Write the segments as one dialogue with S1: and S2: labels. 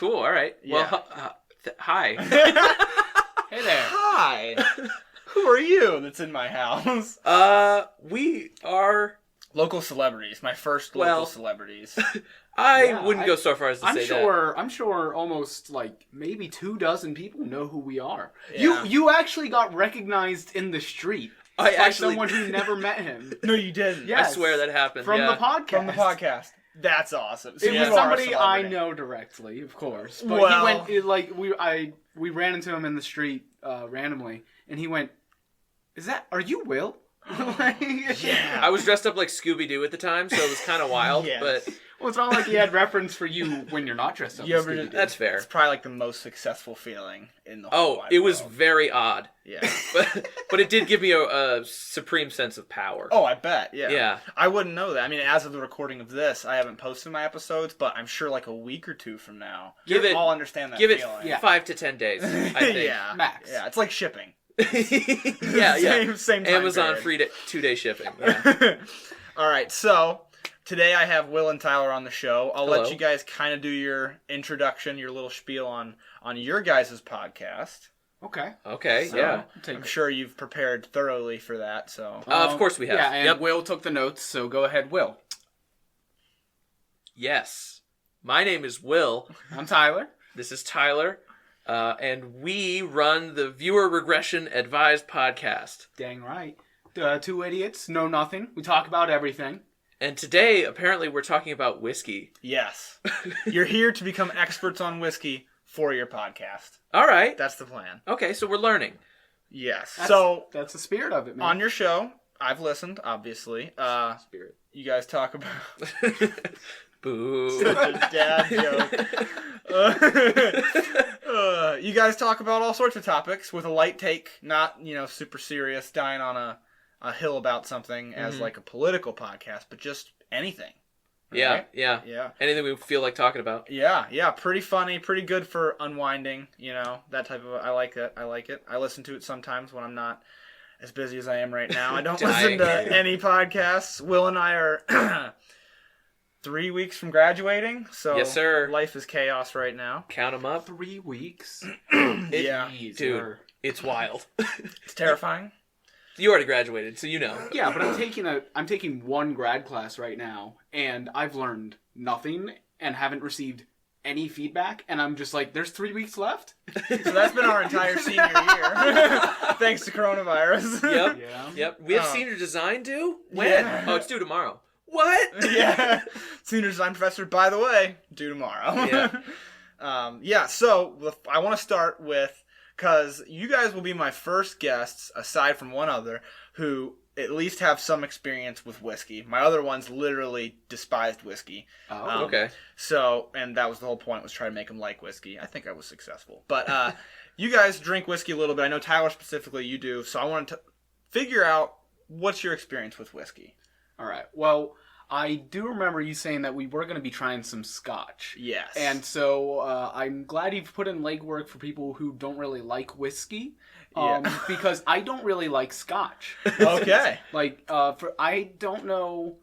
S1: Cool. All right.
S2: Yeah.
S1: Well, hi.
S3: Hey there.
S2: Hi. Who are you that's in my house?
S1: We are
S2: Local celebrities. My first local celebrities.
S1: I wouldn't go so far as to say that.
S3: I'm sure almost like maybe 24 people know who we are.
S2: Yeah.
S3: You actually got recognized in the street
S1: I
S3: by
S1: actually
S3: someone who never met him.
S2: No, you didn't.
S3: Yeah.
S1: I swear that happened.
S3: From
S1: yeah.
S3: the podcast.
S2: From the podcast. That's awesome. So
S3: It
S2: you
S3: was
S2: are a
S3: somebody I
S2: celebrity.
S3: know directly, of course. But
S2: Well-
S3: he went we ran into him in the street randomly, and he went, "Are you Will?"
S2: Yeah.
S1: I was dressed up like Scooby-Doo at the time, so it was kind of wild.
S2: Yes.
S1: But
S3: Well, it's not like he had reference for you when you're not dressed up.
S2: You
S3: as
S2: ever-
S3: Scooby-Doo.
S1: that's fair.
S2: It's probably like the most successful feeling in the whole wide
S1: It was
S2: world.
S1: very odd.
S2: Yeah.
S1: But it did give me a supreme sense of power.
S2: Oh, I bet. Yeah.
S1: Yeah.
S2: I wouldn't know that. I mean, as of the recording of this, I haven't posted my episodes, but I'm sure like a week or two from now, I'll understand that
S1: Give it
S2: feeling.
S1: 5 to 10 days, I think.
S2: Yeah.
S3: Max.
S2: Yeah. It's like shipping.
S1: yeah.
S2: Same time
S1: Amazon
S2: period.
S1: free 2-day shipping. Yeah.
S2: All right. So today I have Will and Tyler on the show. I'll
S1: Hello.
S2: let you guys kind of do your introduction, your little spiel on your guys' podcast.
S3: Okay.
S1: Okay,
S3: So,
S1: yeah.
S2: I'm sure you've prepared thoroughly for that. So
S1: Of course we have.
S3: Yeah, and
S1: Yep.
S3: Will took the notes, so go ahead, Will.
S1: Yes. My name is Will.
S3: I'm Tyler.
S1: This is Tyler. And we run the Viewer Regression Advised Podcast.
S3: Dang right. Two idiots, know nothing. We talk about everything.
S1: And today, apparently, we're talking about whiskey.
S2: yes, you're here to become experts on whiskey for your podcast.
S1: All right.
S2: That's the plan.
S1: Okay, so we're learning.
S2: Yes.
S3: That's,
S2: So
S3: that's the spirit of it, man.
S2: on your show, I've listened, obviously.
S1: Spirit.
S2: You guys talk about
S1: Boo.
S2: such a dad joke. You guys talk about all sorts of topics with a light take, not super serious, dying on a hill about something as like a political podcast, but just anything.
S1: Yeah,
S2: Right?
S1: yeah.
S2: Yeah.
S1: Anything we feel like talking about.
S2: Yeah, pretty funny, pretty good for unwinding, that type of, I like it. I listen to it sometimes when I'm not as busy as I am right now. I don't listen to any podcasts. Will and I are 3 weeks from graduating, so
S1: Yes, sir.
S2: life is chaos right now.
S1: Count them up.
S3: 3 weeks.
S2: Yeah.
S3: Jeez,
S1: Dude, it's wild.
S2: It's terrifying.
S1: You already graduated, so you know.
S3: Yeah, but I'm taking one grad class right now, and I've learned nothing and haven't received any feedback, and I'm just like, there's 3 weeks left?
S2: So that's been our entire senior year, thanks to coronavirus.
S1: Yep.
S3: Yeah.
S1: Yep. We have
S2: Oh.
S1: senior design due? When?
S2: Yeah.
S1: Oh, it's due tomorrow. What?
S2: Yeah. Senior design professor, by the way, due tomorrow.
S1: Yeah.
S2: So I want to start with, because you guys will be my first guests, aside from one other, who at least have some experience with whiskey. My other ones literally despised whiskey.
S3: Oh,
S1: Okay.
S2: So, and that was the whole point, was try to make them like whiskey. I think I was successful. But you guys drink whiskey a little bit. I know Tyler specifically, you do. So I wanted to figure out, what's your experience with whiskey?
S3: all right. Well, I do remember you saying that we were going to be trying some scotch.
S2: Yes.
S3: And so I'm glad you've put in legwork for people who don't really like whiskey. Because I don't really like scotch.
S2: Okay.
S3: I don't know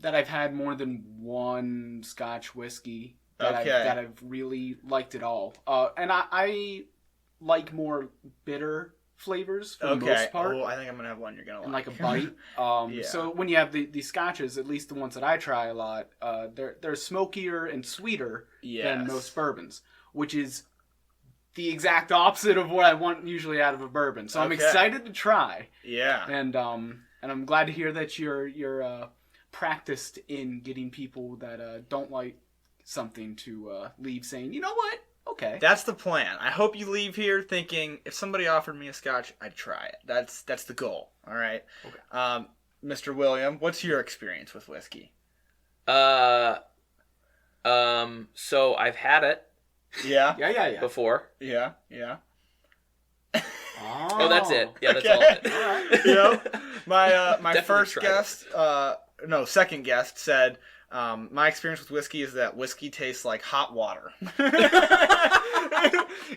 S3: that I've had more than one scotch whiskey that I've really liked at all. And I like more bitter flavors for the most part.
S2: Oh, I think I'm going to have one you're going to
S3: And
S2: like.
S3: like a bite.
S2: Yeah.
S3: So when you have the scotches, at least the ones that I try a lot, they're smokier and sweeter than most bourbons, which is the exact opposite of what I want usually out of a bourbon. So I'm excited to try.
S2: Yeah.
S3: And I'm glad to hear that you're practiced in getting people that don't like something to leave saying, you know what? Okay.
S2: That's the plan. I hope you leave here thinking, if somebody offered me a scotch, I'd try it. That's the goal. All right.
S3: Okay.
S2: Mr. William, what's your experience with whiskey?
S1: So I've had it
S2: Yeah.
S3: Yeah.
S2: Yeah.
S1: before.
S2: Yeah.
S1: Oh, that's it. Yeah, that's
S2: Okay.
S1: all of it.
S2: Yep. My
S1: Definitely
S2: first
S1: tried
S2: guest, second guest said, my experience with whiskey is that whiskey tastes like hot water.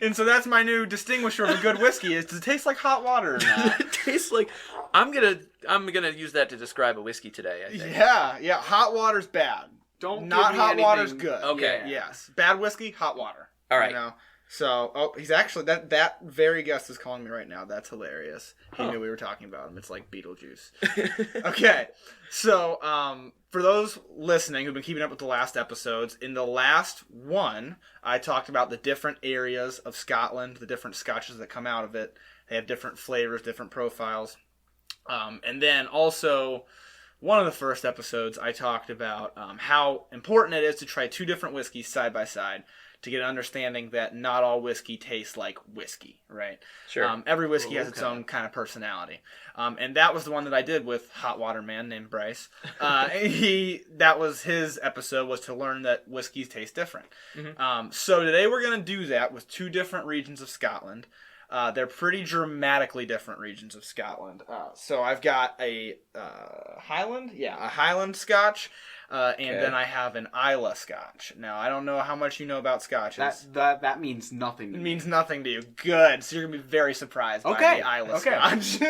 S2: And so that's my new distinguisher of a good whiskey, is does it taste like hot water or not?
S1: It tastes like I'm gonna use that to describe a whiskey today, I think.
S2: Yeah, hot water's bad.
S3: Don't
S2: not
S3: give me
S2: hot
S3: anything.
S2: water's good.
S1: Okay.
S3: Yeah.
S2: Yes. Bad whiskey, hot water.
S1: All right.
S2: You know? So, he's actually that very guest is calling me right now. That's hilarious. He knew we were talking about him. It's like Beetlejuice. Okay. So, for those listening who've been keeping up with the last episodes, in the last one, I talked about the different areas of Scotland, the different scotches that come out of it. They have different flavors, different profiles. And then also, one of the first episodes, I talked about how important it is to try two different whiskeys side by side to get an understanding that not all whiskey tastes like whiskey, right?
S1: Sure.
S2: Every whiskey has its own kind of personality. And that was the one that I did with Hot Water Man named Bryce. That was his episode, was to learn that whiskeys taste different. Mm-hmm. So today we're going to do that with two different regions of Scotland. They're pretty dramatically different regions of Scotland. So I've got a Highland Scotch, and then I have an Islay Scotch. Now, I don't know how much you know about Scotches.
S3: That means nothing to me.
S2: It means nothing to you. Good. So you're going to be very surprised by the Islay Scotch.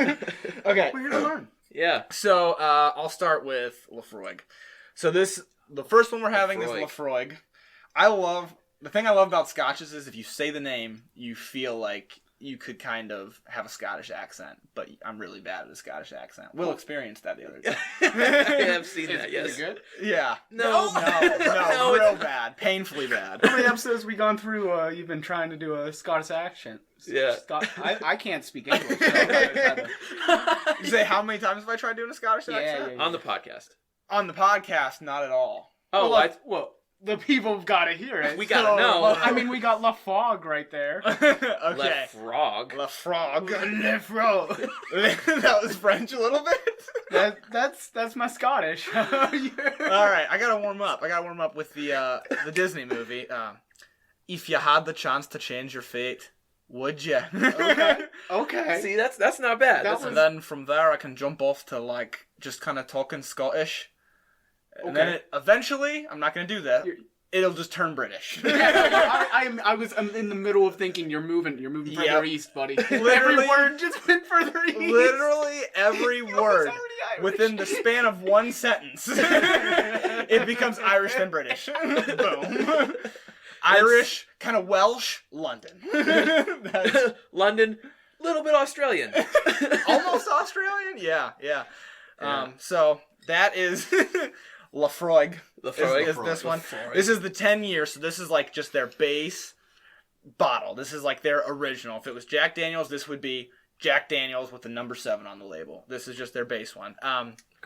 S2: Okay.
S3: We're going to learn.
S1: Yeah.
S2: So I'll start with Laphroaig. So the first one we're having is Laphroaig. The thing I love about Scotches is if you say the name, you feel like you could kind of have a Scottish accent, but I'm really bad at a Scottish accent. Will experienced that the other day.
S1: I have seen that, yes.
S3: Is it good?
S2: Yeah.
S1: No,
S2: real bad. Painfully bad.
S3: How many episodes we gone through, you've been trying to do a Scottish accent?
S1: Yeah.
S3: I can't speak English. So I'm gonna try to...
S2: You say, how many times have I tried doing a Scottish accent?
S3: Yeah.
S1: On the podcast.
S2: On the podcast, not at all.
S1: Oh,
S3: well, the people have got to hear it.
S1: We gotta know.
S3: Well, I mean, we got Laphroaig right there.
S2: Okay.
S1: Laphroaig.
S2: Laphroaig. That was French a little bit.
S3: That's my Scottish.
S2: All right, I gotta warm up with the Disney movie. If you had the chance to change your fate, would you?
S3: Okay.
S1: See, that's not bad.
S2: And then from there, I can jump off to just kind of talking Scottish. And then eventually, I'm not going to do that. It'll just turn British.
S3: I'm in the middle of thinking you're moving further east, buddy. Every word just went further east.
S2: Literally every word within the span of one sentence, it becomes Irish then British. Boom. Irish, kind of Welsh, London.
S1: London, little bit Australian.
S2: Almost Australian? Yeah. So that is Laphroaig. Is this one. This is the 10-year, so this is just their base bottle. This is their original. If it was Jack Daniels, this would be Jack Daniels with the number 7 on the label. This is just their base one.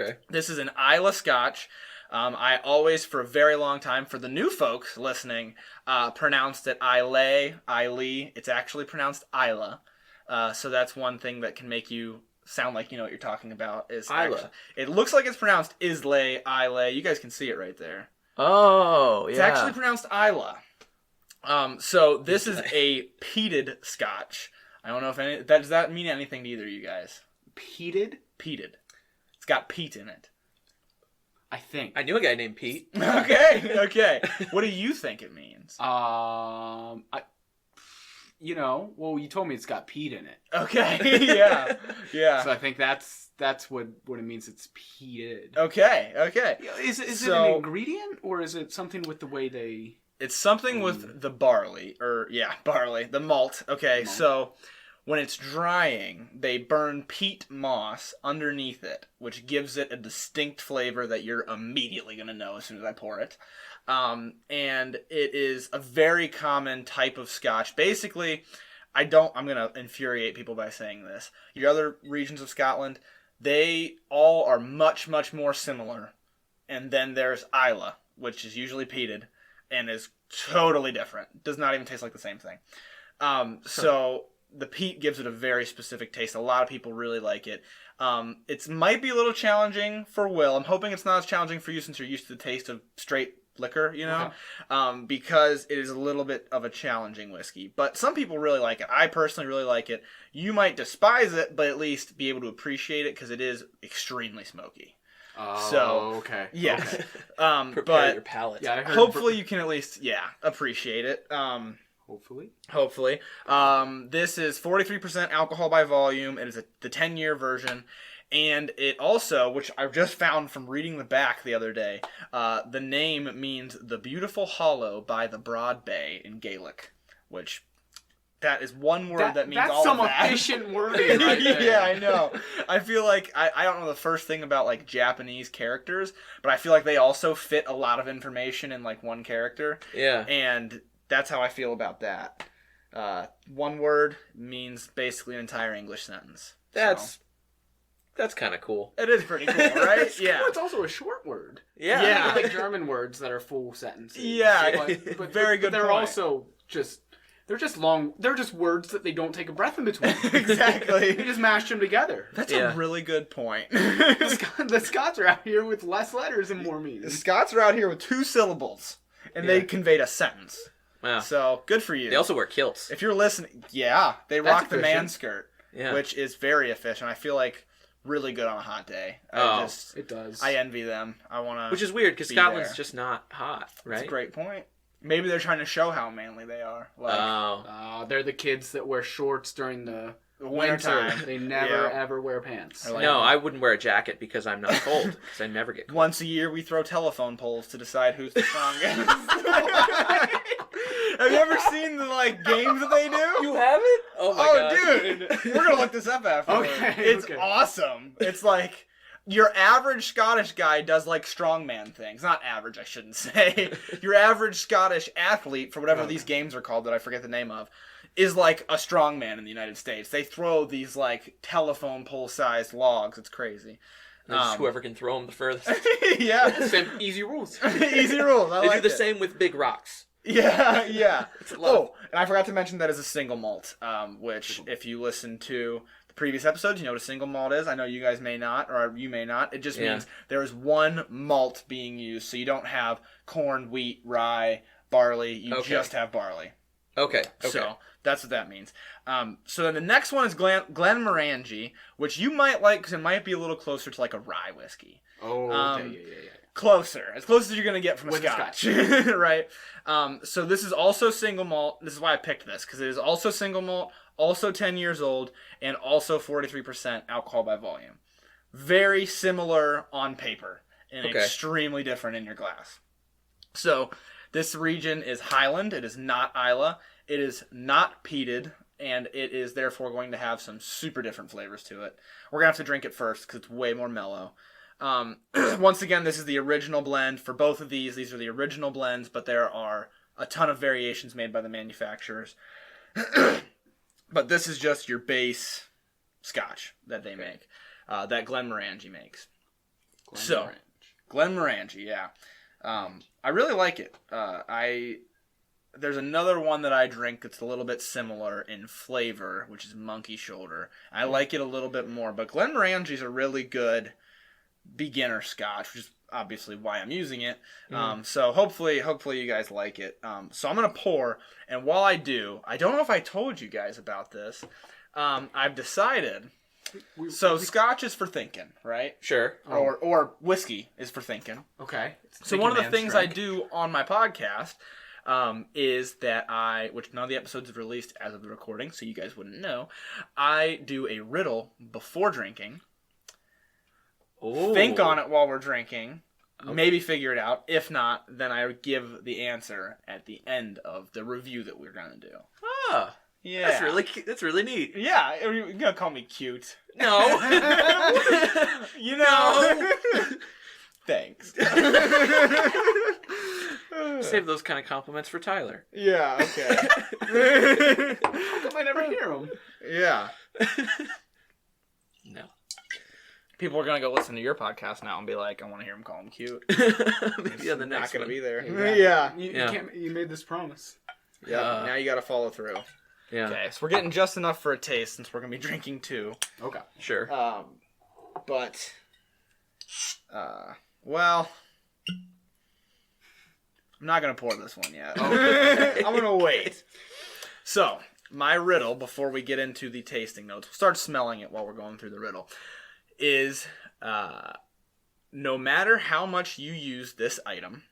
S1: Okay. This
S2: is an Islay Scotch. I always, for a very long time, for the new folks listening, pronounced it Islay. It's actually pronounced Islay. So that's one thing that can make you sound like you know what you're talking about. It looks like it's pronounced Islay. You guys can see it right there.
S1: Oh, yeah.
S2: It's actually pronounced Islay. So this is a peated Scotch. I don't know if does that mean anything to either of you guys?
S3: Peated?
S2: Peated. It's got peat in it.
S3: I think.
S1: I knew a guy named Pete.
S2: Okay. What do you think it means?
S3: You told me it's got peat in it.
S2: Okay, yeah.
S3: So I think that's what it means. It's peated.
S2: Okay.
S3: Is it an ingredient, or is it something with the way they...
S2: It's something with the barley, the malt. Okay, so when it's drying, they burn peat moss underneath it, which gives it a distinct flavor that you're immediately going to know as soon as I pour it. And it is a very common type of Scotch. Basically, I'm going to infuriate people by saying this. Your other regions of Scotland, they all are much, much more similar. And then there's Islay, which is usually peated and is totally different. Does not even taste like the same thing. So the peat gives it a very specific taste. A lot of people really like it. It might be a little challenging for Will. I'm hoping it's not as challenging for you since you're used to the taste of straight liquor, because it is a little bit of a challenging whiskey. But some people really like it. I personally really like it. You might despise it, but at least be able to appreciate it because it is extremely smoky.
S3: Oh, okay.
S2: Yes.
S1: Okay. Prepare your palate.
S2: Yeah, hopefully you can at least, appreciate it.
S3: Hopefully.
S2: This is 43% alcohol by volume. It is the 10-year version. And it also, which I just found from reading the back the other day, the name means the beautiful hollow by the broad bay in Gaelic, which that is one word that means all of that.
S3: That's some efficient wording right there.
S2: Yeah, I know. I feel like, I don't know the first thing about like Japanese characters, but I feel like they also fit a lot of information in like one character.
S1: Yeah.
S2: And that's how I feel about that. One word means basically an entire English sentence.
S1: That's kind of cool.
S2: It is pretty cool, right? Yeah.
S3: Well, it's also a short word.
S1: Yeah.
S2: Yeah.
S3: Like German words that are full sentences.
S2: Yeah,
S3: but
S2: very good
S3: they're
S2: point.
S3: also just... They're just long... They're just words that they don't take a breath in between.
S2: Exactly.
S3: They just mash them together.
S2: That's a really good point.
S3: The Scots are out here with less letters and more meaning.
S2: The Scots are out here with 2 syllables, and they conveyed a sentence.
S1: Wow.
S2: So, good for you.
S1: They also wear kilts.
S2: If you're listening, they rock the man skirt, which is very efficient. I feel like really good on a hot day.
S3: It does.
S2: I envy them. I want to.
S1: Which is weird, because Scotland's just not hot, right?
S2: That's a great point. Maybe they're trying to show how manly they are. Like,
S3: they're the kids that wear shorts during the
S2: winter time.
S3: They never, ever wear pants.
S2: Like,
S1: no, I wouldn't wear a jacket because I'm not cold. Because I never get cold.
S2: Once a year, we throw telephone polls to decide who's the strongest. Have you ever seen the games that they do?
S1: You haven't? Oh my god.
S2: Dude, we're gonna look this up afterwards. It's awesome. It's like your average Scottish guy does strongman things. Not average, I shouldn't say. Your average Scottish athlete, for whatever these games are called that I forget the name of, is like a strongman in the United States. They throw these telephone pole-sized logs. It's crazy.
S1: Just whoever can throw them the furthest.
S2: Yeah.
S3: Easy rules.
S2: Easy rules.
S1: They do the same with big rocks.
S2: Yeah. Oh, and I forgot to mention that is a single malt, which if you listen to the previous episodes, you know what a single malt is. I know you guys may not, or you may not. It just means there is one malt being used, so you don't have corn, wheat, rye, barley. You just have barley.
S1: Okay.
S2: So that's what that means. So then the next one is Glenmorangie, which you might like because it might be a little closer to like a rye whiskey.
S3: Oh, yeah.
S2: Closer. As close as you're going to get from a Scotch. Right? So this is also single malt. This is why I picked this, because it is also single malt, also 10 years old, and also 43% alcohol by volume. Very similar on paper, and extremely different in your glass. So this region is Highland. It is not Islay. It is not peated, and it is therefore going to have some super different flavors to it. We're going to have to drink it first because it's way more mellow. Once again, this is the original blend for both of these. These are the original blends, but there are a ton of variations made by the manufacturers. But this is just your base Scotch that they make, that Glenmorangie makes. Glenmorangie, yeah. I really like it. There's another one that I drink that's a little bit similar in flavor, which is Monkey Shoulder. I like it a little bit more, but Glenmorangie's a really good beginner Scotch, which is obviously why I'm using it. So hopefully you guys like it. So I'm gonna pour, and while I do, I don't know if I told you guys about this. I've decided. So Scotch is for thinking, right?
S1: Sure.
S2: Or whiskey is for thinking.
S3: Okay.
S2: So one of the things I do on my podcast is that which none of the episodes have released as of the recording, so you guys wouldn't know, I do a riddle before drinking.
S1: Ooh.
S2: Think on it while we're drinking. Maybe figure it out. If not, then I give the answer at the end of the review that we're going to do.
S1: Ah.
S2: Yeah.
S1: That's really neat.
S2: Yeah. You're going to call me cute.
S1: No.
S2: You know. Thanks.
S1: Save those kind of compliments for Tyler.
S2: Yeah, okay.
S3: How come I never hear them?
S2: Yeah.
S1: No.
S2: People are going to go listen to your podcast now and be like, I want to hear him call him cute.
S1: Maybe on the next
S2: not going to
S1: one.
S2: be there.
S3: Yeah. You made this promise.
S2: Yeah. Now you got to follow through.
S1: Yeah.
S2: Okay, so we're getting just enough for a taste since we're going to be drinking 2.
S3: Okay.
S1: Sure.
S2: Well, I'm not going to pour this one yet. I'm going to wait. So, my riddle, before we get into the tasting notes, we'll start smelling it while we're going through the riddle, is no matter how much you use this item,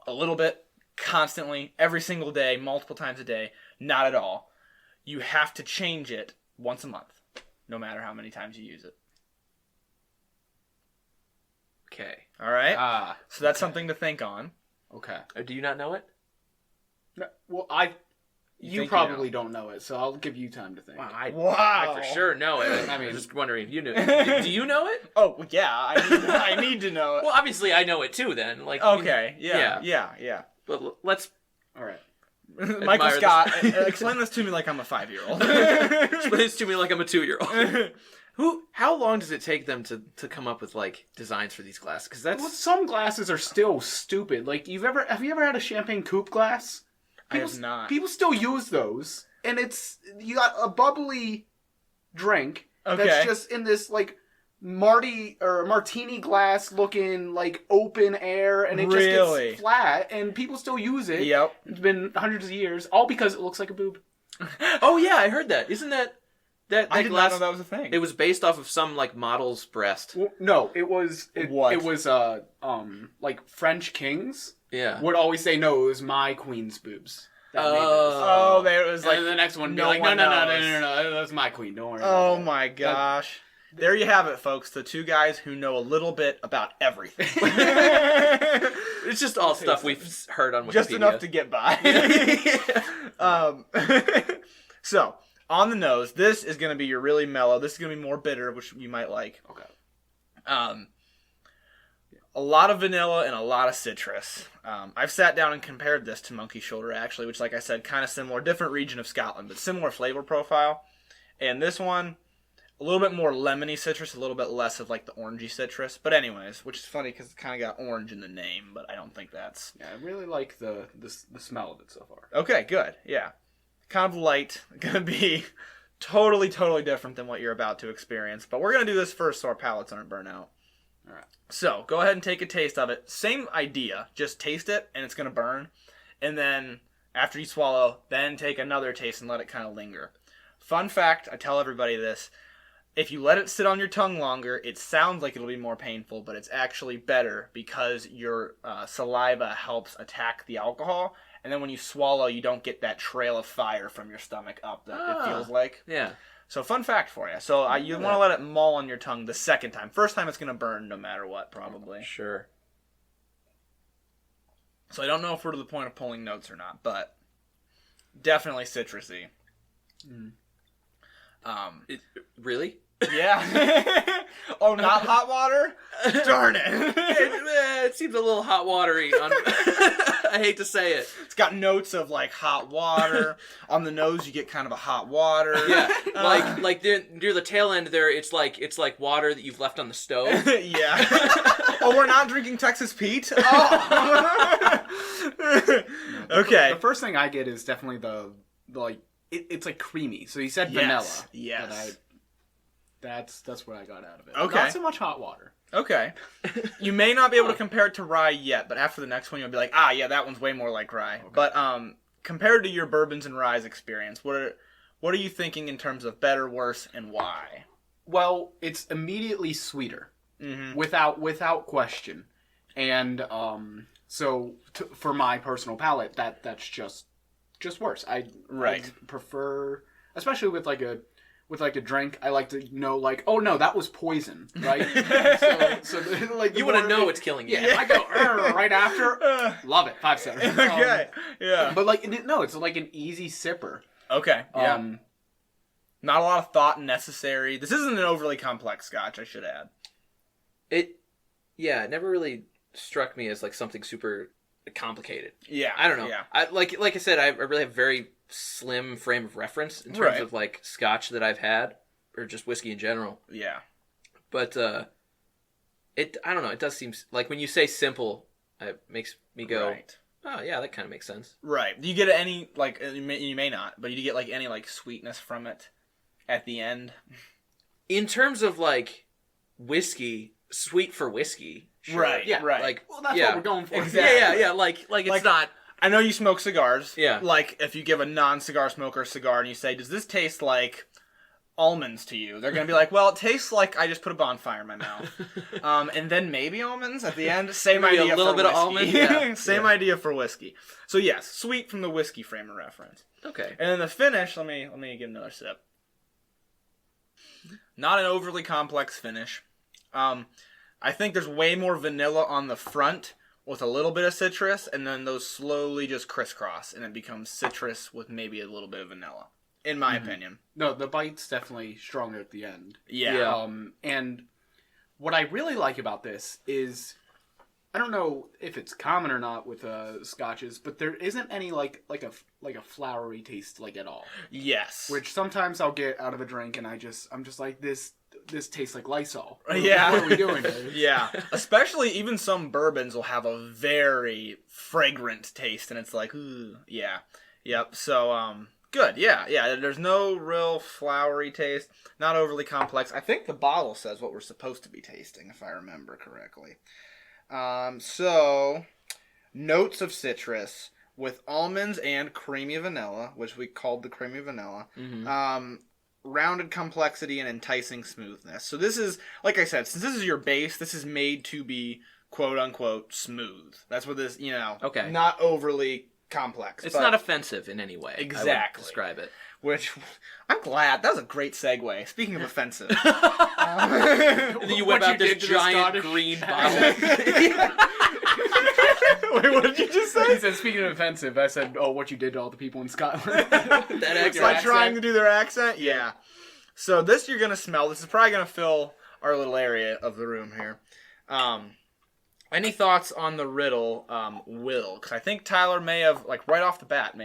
S2: a little bit, constantly, every single day, multiple times a day, not at all, you have to change it once a month, no matter how many times you use it. All right. So that's something to think on.
S3: Okay.
S1: Do you not know it?
S3: No, well, you probably don't know it, so I'll give you time to think.
S1: Wow. I for sure know it. I mean, just wondering if you knew it. Do you know it?
S2: Oh, yeah. I need to know it.
S1: Well, obviously I know it too then. Like,
S2: okay. Yeah.
S1: But let's...
S3: All right.
S2: Michael Scott, explain this to me like I'm a 5-year-old.
S1: Explain this to me like I'm a 2-year-old. How long does it take them to come up with like designs for these glasses? Because
S3: some glasses are still stupid. Like have you ever had a champagne coupe glass?
S2: I have not.
S3: People still use those, and you got a bubbly drink that's just in this like martini glass looking like open air, and it just gets flat, and people still use it.
S2: Yep.
S3: It's been hundreds of years, all because it looks like a boob.
S1: Oh yeah, I heard that. Isn't that
S2: I did
S1: glass,
S2: not know that was a thing.
S1: It was based off of some like model's breast.
S3: Well, no, it was
S2: what?
S3: It was like French kings.
S1: Yeah.
S3: Would always say no, it was my queen's boobs.
S2: There it was like
S3: and the next one would be like, no, that's my queen. Don't worry.
S2: Oh my gosh. There you have it, folks. The two guys who know a little bit about everything.
S1: It's just all stuff we've heard on Wikipedia.
S2: Just enough to get by. So, on the nose, this is going to be your really mellow. This is going to be more bitter, which you might like.
S3: Okay.
S2: A lot of vanilla and a lot of citrus. I've sat down and compared this to Monkey Shoulder, actually, which, like I said, kind of similar. Different region of Scotland, but similar flavor profile. And this one, a little bit more lemony citrus, a little bit less of, like, the orangey citrus. But anyways, which is funny because it's kind of got orange in the name, but I don't think that's...
S3: Yeah, I really like the smell of it so far.
S2: Okay, good. Yeah. Kind of light. Going to be totally different than what you're about to experience. But we're going to do this first so our palates aren't burnt out.
S3: All right.
S2: So, go ahead and take a taste of it. Same idea. Just taste it, and it's going to burn. And then, after you swallow, then take another taste and let it kind of linger. Fun fact, I tell everybody this. If you let it sit on your tongue longer, it sounds like it'll be more painful, but it's actually better because your saliva helps attack the alcohol. And then when you swallow, you don't get that trail of fire from your stomach up that it feels like.
S1: Yeah.
S2: So fun fact for you. So you want to let it mull on your tongue the second time. First time it's going to burn no matter what, probably.
S1: Sure.
S2: So I don't know if we're to the point of pulling notes or not, but definitely citrusy.
S1: Really?
S2: Yeah. Oh, not hot water? Darn it.
S1: It seems a little hot watery. I hate to say it.
S2: It's got notes of like hot water. On the nose, you get kind of a hot water.
S1: Yeah, like near the tail end there, it's like water that you've left on the stove.
S2: Yeah. Oh, we're not drinking Texas Pete. Oh. Okay.
S3: The first thing I get is definitely the like it's like creamy. So you said vanilla.
S2: Yes.
S3: That's what I got out of it.
S2: Okay.
S3: Not so much hot water.
S2: Okay. You may not be able to compare it to rye yet, but after the next one, you'll be like, yeah, that one's way more like rye. Okay. But compared to your bourbons and ryes experience, what are you thinking in terms of better, worse, and why?
S3: Well, it's immediately sweeter, without question, and for my personal palate, that's just worse. I prefer, especially with like a drink, I like to know, like, oh no, that was poison, right? so like
S1: you want to know it's killing you.
S3: Yeah, if I go right after, love it, 5 stars.
S2: Okay, yeah.
S3: But like, no, it's like an easy sipper.
S2: Okay, yeah. Not a lot of thought necessary. This isn't an overly complex scotch, I should add.
S1: It never really struck me as like something super complicated.
S2: Yeah,
S1: I don't know.
S2: Yeah.
S1: I like I said, I really have very slim frame of reference in terms of like scotch that I've had or just whiskey in general.
S2: Yeah.
S1: But I don't know, it does seem like when you say simple, it makes me go, oh yeah, that kind of makes sense. Right.
S2: Do you get any like you may not, but do you get like any like sweetness from it at the end?
S1: In terms of like whiskey, sweet for whiskey. Sure.
S2: Right.
S1: Yeah.
S2: Right.
S3: Like, well, that's what we're going for.
S2: Exactly.
S1: Yeah. Like it's not.
S2: I know you smoke cigars.
S1: Yeah.
S2: Like, if you give a non-cigar smoker a cigar and you say, does this taste like almonds to you? They're going to be like, well, it tastes like I just put a bonfire in my mouth. And then maybe almonds at the end. Same
S1: maybe
S2: idea
S1: a little
S2: for
S1: bit
S2: whiskey.
S1: of almond. Yeah.
S2: Same idea for whiskey. So, yes, sweet from the whiskey frame of reference.
S1: Okay.
S2: And then the finish, let me get another sip. Not an overly complex finish. I think there's way more vanilla on the front with a little bit of citrus, and then those slowly just crisscross, and it becomes citrus with maybe a little bit of vanilla, in my opinion.
S3: No, the bite's definitely stronger at the end.
S2: Yeah.
S3: And what I really like about this is, I don't know if it's common or not with scotches, but there isn't any like a flowery taste at all.
S2: Yes.
S3: Which sometimes I'll get out of a drink and I'm just like, this tastes like Lysol.
S2: Yeah.
S3: What are we doing here?
S2: Yeah. Especially even some bourbons will have a very fragrant taste, and it's like, ooh, yeah. Yep. So, good. Yeah. Yeah. There's no real flowery taste. Not overly complex. I think the bottle says what we're supposed to be tasting, if I remember correctly. So, notes of citrus with almonds and creamy vanilla, which we called the creamy vanilla. Mm-hmm. Rounded complexity and enticing smoothness. So this is, like I said, since this is your base, this is made to be quote-unquote smooth. That's what this,
S1: okay.
S2: Not overly complex.
S1: It's not offensive in any way.
S2: Exactly.
S1: I would describe it.
S2: Which, I'm glad. That was a great segue. Speaking of offensive.
S1: You whip out this giant green bottle.
S2: Wait, what did you just say?
S3: He said, speaking of offensive, I said, what you did to all the people in Scotland.
S1: That accent.
S2: By trying to do their accent? Yeah. So this you're going to smell. This is probably going to fill our little area of the room here. Any thoughts on the riddle, Will? Because I think Tyler may have, right off the bat,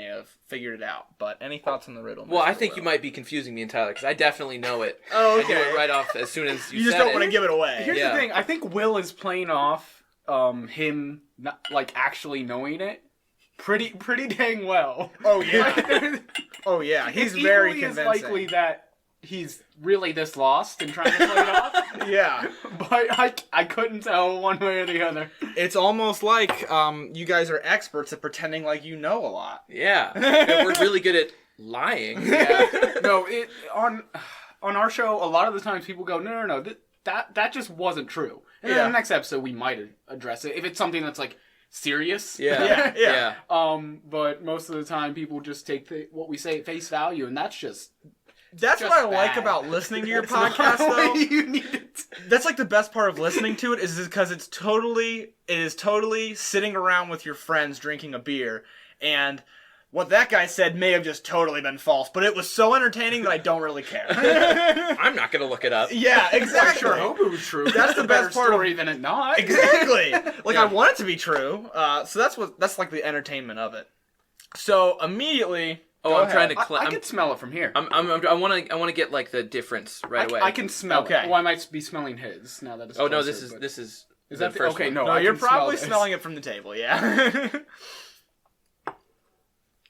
S2: figured it out. But any thoughts on the riddle?
S1: Well, I think you might be confusing me and Tyler, because I definitely know it.
S2: Oh, okay.
S1: I knew it right off as soon as you
S2: just
S1: said
S2: don't want to give it away.
S3: Here's the thing. I think Will is playing off him not, actually knowing it pretty dang well.
S2: Oh, yeah. Oh, yeah. He's very convincing.
S3: It's likely that he's really this lost and trying to play it off.
S2: Yeah.
S3: But I couldn't tell one way or the other.
S2: It's almost like you guys are experts at pretending like you know a lot.
S1: Yeah. We're really good at lying.
S3: Yeah. No, on our show, a lot of the times people go, no, that just wasn't true. And then the next episode we might address it if it's something that's serious.
S2: Yeah.
S3: But most of the time people just take what we say at face value, and that's just...
S2: That's what I like about listening to your podcast, though.
S3: You need it.
S2: That's the best part of listening to it is because it is totally sitting around with your friends drinking a beer, and what that guy said may have just totally been false, but it was so entertaining that I don't really care.
S1: I'm not going to look it up.
S2: Yeah, exactly.
S3: I sure hope it was true.
S2: That's the best part
S3: story than it not.
S2: Exactly. I want it to be true. So that's the entertainment of it. So immediately...
S1: Oh, I'm trying to.
S3: I can smell it from here.
S1: I want to get the difference right away.
S3: I can smell it. Oh, I might be smelling his now that it's.
S1: Oh no,
S3: this
S1: is
S3: that
S1: the first
S3: okay?
S1: one.
S3: No,
S2: you're probably smelling it from the table. Yeah.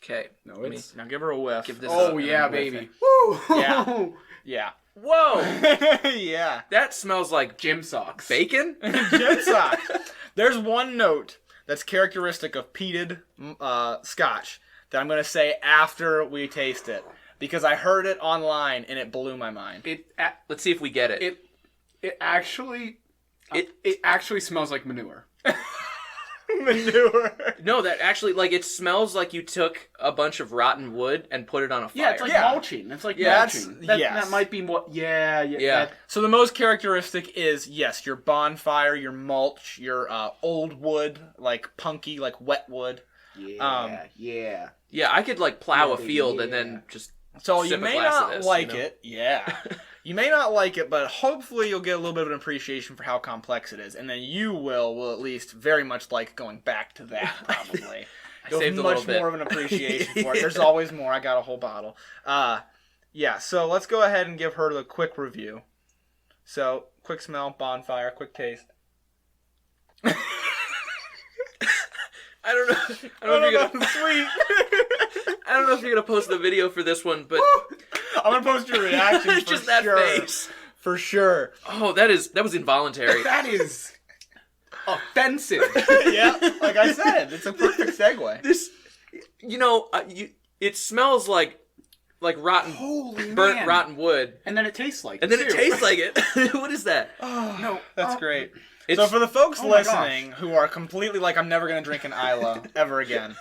S1: Okay.
S2: No, now give her a whiff.
S1: Give this
S3: yeah, baby.
S2: Woo! Yeah. Yeah.
S1: Whoa.
S2: Yeah.
S1: That smells like
S3: gym socks.
S1: bacon.
S2: Gym socks. There's one note that's characteristic of peated Scotch that I'm going to say after we taste it, because I heard it online and it blew my mind.
S1: Let's see if we get it.
S3: It actually smells like manure.
S2: Manure.
S1: No, that actually it smells like you took a bunch of rotten wood and put it on a fire.
S3: Yeah, it's like mulching. It's like mulching. That might be what. Yeah.
S2: So the most characteristic is your bonfire, your mulch, your old wood, punky, wet wood.
S3: Yeah.
S1: Yeah, I could plow a field and then just
S2: so
S1: sip
S2: you may
S1: a glass
S2: not
S1: of this,
S2: like it. Yeah. You may not like it, but hopefully you'll get a little bit of an appreciation for how complex it is, and then you will at least very much like going back to that. Probably. You'll have much more of an appreciation for it. There's always more. I got a whole bottle. Yeah. So let's go ahead and give her the quick review. So quick smell, bonfire, quick taste.
S1: I don't know. I don't know if you're sweet. I don't know if you're gonna post the video for this one, but
S2: I'm gonna post your reaction.
S1: It's just that face
S2: for sure.
S1: Oh, that was involuntary.
S3: That is offensive.
S2: Yeah, like I said, it's a perfect segue.
S1: This, it smells like rotten, burnt rotten wood,
S3: and then it tastes like.
S1: And then it tastes like it. What is that?
S2: Oh, no, that's great. So for the folks listening who are completely I'm never going to drink an Islay ever again,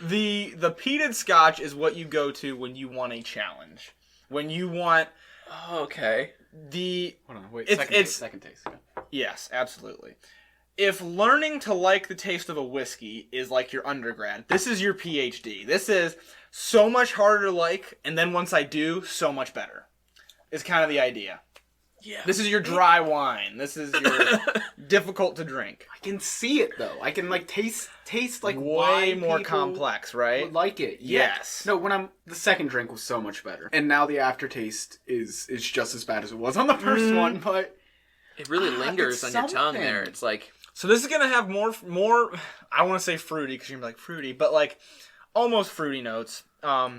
S2: the peated Scotch is what you go to when you want a challenge. When you want
S1: Oh, okay.
S3: Hold on, wait. Second taste. Yeah.
S2: Yes, absolutely. If learning to like the taste of a whiskey is like your undergrad, this is your PhD. This is so much harder to like, and then once I do, so much better. Is kind of the idea.
S1: Yeah.
S2: This is your dry wine. This is your difficult to drink.
S3: I can see it though. I can like taste like
S2: way more complex, right?
S3: Would like it.
S2: Yes.
S3: Yeah. No, the second drink was so much better, and now the aftertaste is just as bad as it was on the first one. But
S1: it really lingers on your tongue there. It's like
S2: so. This is gonna have more. I want to say fruity because you're gonna be like fruity, but like almost fruity notes. A